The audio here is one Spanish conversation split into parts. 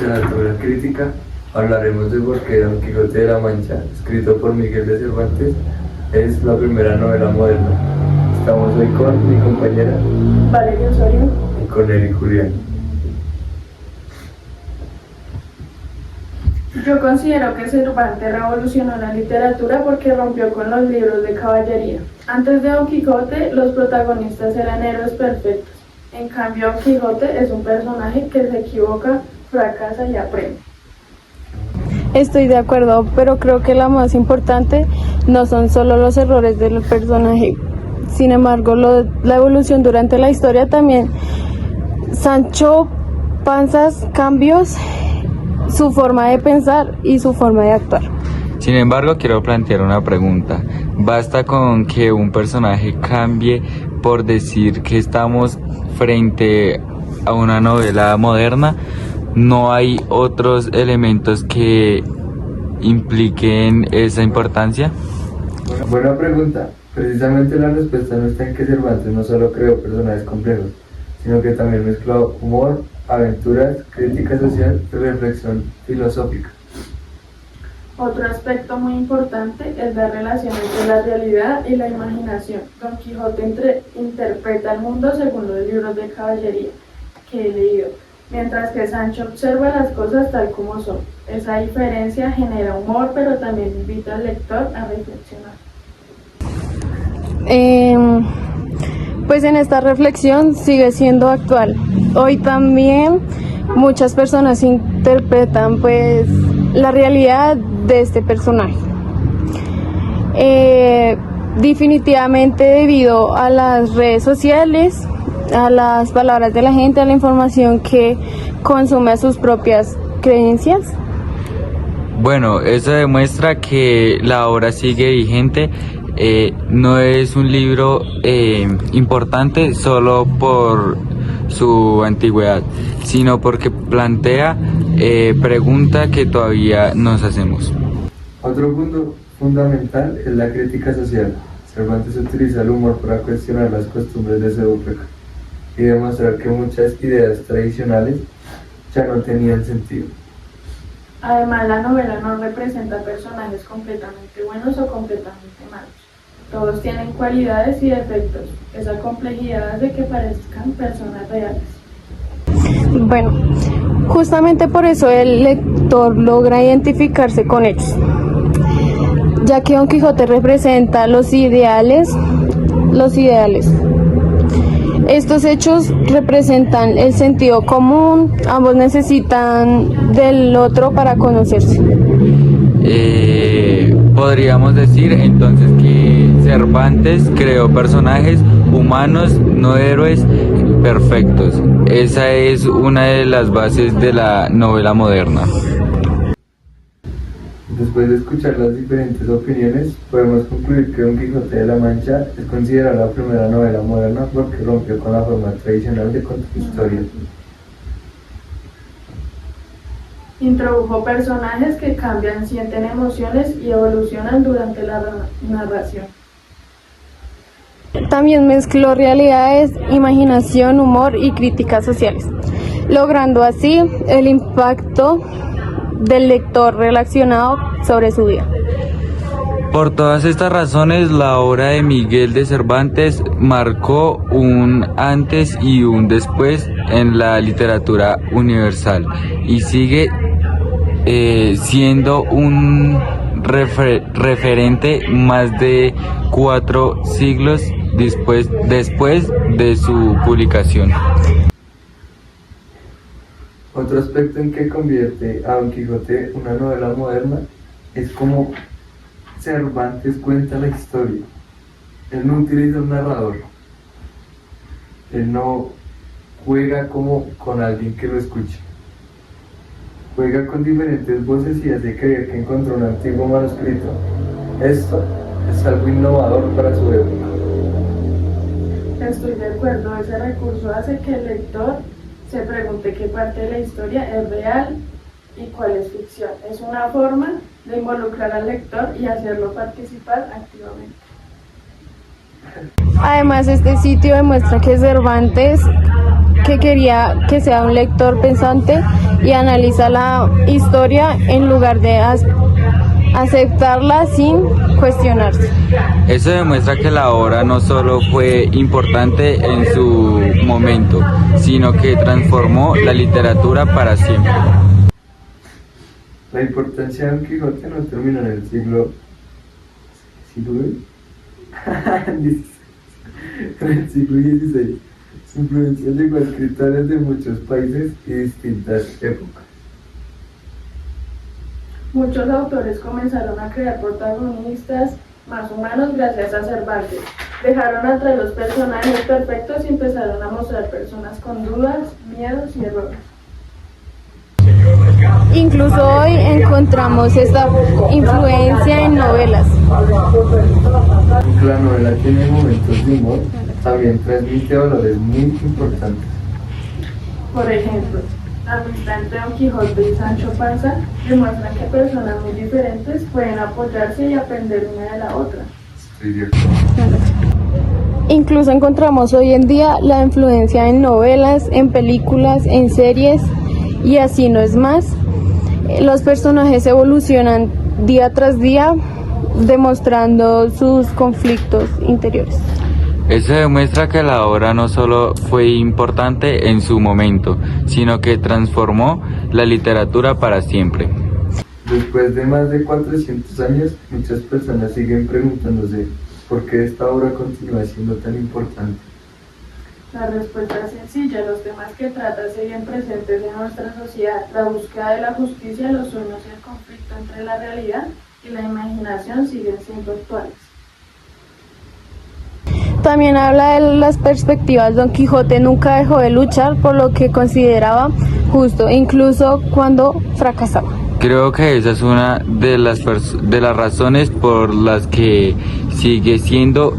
literatura crítica, hablaremos de por qué Don Quijote de la Mancha, escrito por Miguel de Cervantes, es la primera novela moderna. Estamos hoy con mi compañera Valeria Osorio y con Eric Julián. Yo considero que Cervantes revolucionó la literatura porque rompió con los libros de caballería. Antes de Don Quijote, los protagonistas eran héroes perfectos. En cambio, Don Quijote es un personaje que se equivoca, fracasa y aprende. Estoy de acuerdo, pero creo que la más importante no son solo los errores del personaje. Sin embargo, la evolución durante la historia también. Sancho Panzas cambios su forma de pensar y su forma de actuar. Sin embargo, quiero plantear una pregunta. ¿Basta con que un personaje cambie por decir que estamos frente a una novela moderna? ¿No hay otros elementos que impliquen esa importancia? Buena pregunta. Precisamente la respuesta no está en que Cervantes no solo creó personajes complejos, sino que también mezcló humor, aventuras, crítica social y reflexión filosófica. Otro aspecto muy importante es la relación entre la realidad y la imaginación. Don Quijote interpreta el mundo según los libros de caballería que he leído, mientras que Sancho observa las cosas tal como son. Esa diferencia genera humor, pero también invita al lector a reflexionar. Pues en esta reflexión sigue siendo actual. Hoy también muchas personas interpretan pues la realidad de este personaje. Definitivamente debido a las redes sociales, a las palabras de la gente, a la información que consume a sus propias creencias. Bueno, eso demuestra que la obra sigue vigente. No es un libro importante solo por su antigüedad, sino porque plantea preguntas que todavía nos hacemos. Otro punto fundamental es la crítica social. Cervantes utiliza el humor para cuestionar las costumbres de su época y demostrar que muchas ideas tradicionales ya no tenían sentido. Además, la novela no representa personajes completamente buenos o completamente malos. Todos tienen cualidades y defectos. Esa complejidad hace que parezcan personas reales. Bueno, justamente por eso el lector logra identificarse con ellos, ya que Don Quijote representa los ideales. Estos hechos representan el sentido común, ambos necesitan del otro para conocerse. Podríamos decir entonces que Cervantes creó personajes humanos, no héroes perfectos. Esa es una de las bases de la novela moderna. Después de escuchar las diferentes opiniones, podemos concluir que Don Quijote de la Mancha es considerada la primera novela moderna porque rompió con la forma tradicional de contar historias. Introdujo personajes que cambian, sienten emociones y evolucionan durante la narración. También mezcló realidades, imaginación, humor y críticas sociales, logrando así el impacto del lector relacionado sobre su vida. Por todas estas razones, la obra de Miguel de Cervantes marcó un antes y un después en la literatura universal y sigue siendo un referente más de 4 siglos después de su publicación. Otro aspecto en que convierte a Don Quijote una novela moderna es cómo Cervantes cuenta la historia. Él no utiliza un narrador. Él no juega como con alguien que lo escuche. Juega con diferentes voces y hace creer que encontró un antiguo manuscrito. Esto es algo innovador para su época. Estoy de acuerdo, ese recurso hace que el lector se pregunte qué parte de la historia es real y cuál es ficción. Es una forma de involucrar al lector y hacerlo participar activamente. Además, este sitio demuestra que Cervantes que quería que sea un lector pensante y analiza la historia en lugar de aceptarla sin cuestionarse. Eso demuestra que la obra no solo fue importante en su momento, sino que transformó la literatura para siempre. La importancia de Don Quijote no terminó en el siglo XVI. Su influencia llegó a escritores de muchos países y distintas épocas. Muchos autores comenzaron a crear protagonistas más humanos gracias a Cervantes. Dejaron atrás los personajes perfectos y empezaron a mostrar personas con dudas, miedos y errores. Incluso hoy encontramos esta influencia en novelas. Aunque la novela tiene momentos de humor, también transmite valores muy importantes. Por ejemplo, la amistad entre Don Quijote y Sancho Panza demuestra que personas muy diferentes pueden apoyarse y aprender una de la otra. Estoy de acuerdo. Incluso encontramos hoy en día la influencia en novelas, en películas, en series y así no es más. Los personajes evolucionan día tras día demostrando sus conflictos interiores. Eso demuestra que la obra no solo fue importante en su momento, sino que transformó la literatura para siempre. Después de más de 400 años, muchas personas siguen preguntándose por qué esta obra continúa siendo tan importante. La respuesta es sencilla: los temas que trata siguen presentes en nuestra sociedad. La búsqueda de la justicia, los sueños y el conflicto entre la realidad y la imaginación siguen siendo actuales. También habla de las perspectivas. Don Quijote nunca dejó de luchar por lo que consideraba justo, incluso cuando fracasaba. Creo que esa es una de las razones por las que sigue siendo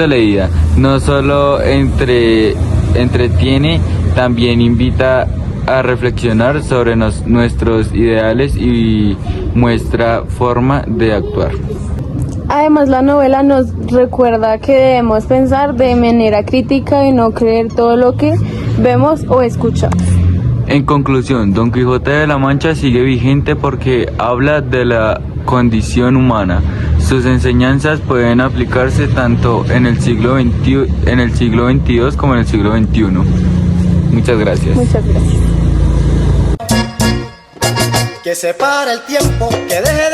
leída. No solo entretiene, también invita a reflexionar sobre nuestros ideales y muestra forma de actuar. Además, la novela nos recuerda que debemos pensar de manera crítica y no creer todo lo que vemos o escuchamos. En conclusión, Don Quijote de la Mancha sigue vigente porque habla de la condición humana. Sus enseñanzas pueden aplicarse tanto en el siglo XXI como en el siglo XXI. Muchas gracias. Muchas gracias. Que se pare el tiempo, que deje de